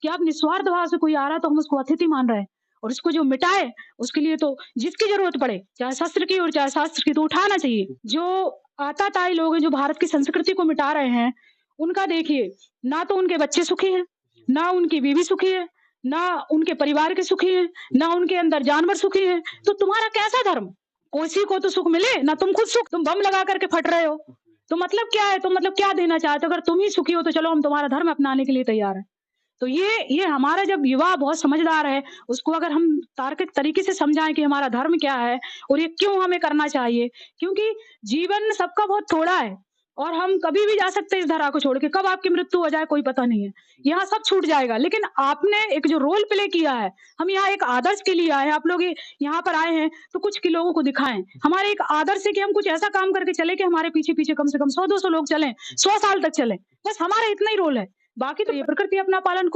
कि आप निस्वार्थ भाव से कोई आ रहा है तो हम उसको अतिथि मान रहे हैं और उसको जो मिटाए उसके लिए तो जिसकी ज़रूरत पड़े, चाहे शस्त्र की और चाहे शास्त्र की, तो उठाना चाहिए। जो आताताई लोग हैं, जो भारत की संस्कृति को मिटा रहे हैं, उनका देखिए, ना तो उनके बच्चे सुखी हैं, ना उनकी बीवी सुखी है, ना उनके परिवार के सुखी हैं, ना उनके अंदर जानवर सुखी हैं, तो तुम्हारा कैसा धर्म? किसी को तो सुख मिले, ना तुम खुद सुख, तुम बम लगा कर के फट रहे हो। तो मतलब क्या है? तुम मतलब क्या देना चाहते हो? अगर तुम ही सुखी हो तो चलो हम तुम्हारा धर्म अपनाने के लिए तैयार हैं। तो ये हमारा जब युवा बहुत समझदार है, उसको अगर हम तार्किक तरीके से समझाएँ कि हमारा धर्म क्या है और ये क्यों हमें करना चाहिए, क्योंकि जीवन सबका बहुत थोड़ा है और हम कभी भी जा सकते हैं इस धरा को छोड़ के, कब आपकी मृत्यु हो जाए कोई पता नहीं है। यहाँ सब छूट जाएगा, लेकिन आपने एक जो रोल प्ले किया है, हम यहाँ एक आदर्श के लिए आए हैं, आप लोग यहाँ पर आए हैं तो कुछ के लोगों को दिखाएँ। हमारे एक आदर्श है कि हम कुछ ऐसा काम करके चलें कि हमारे पीछे-पीछे कम से कम 100-200 लोग चलें, 100 साल तक चलें। बस हमारा इतना ही रोल है। बाकी तो ये प्रकृति अपना पालन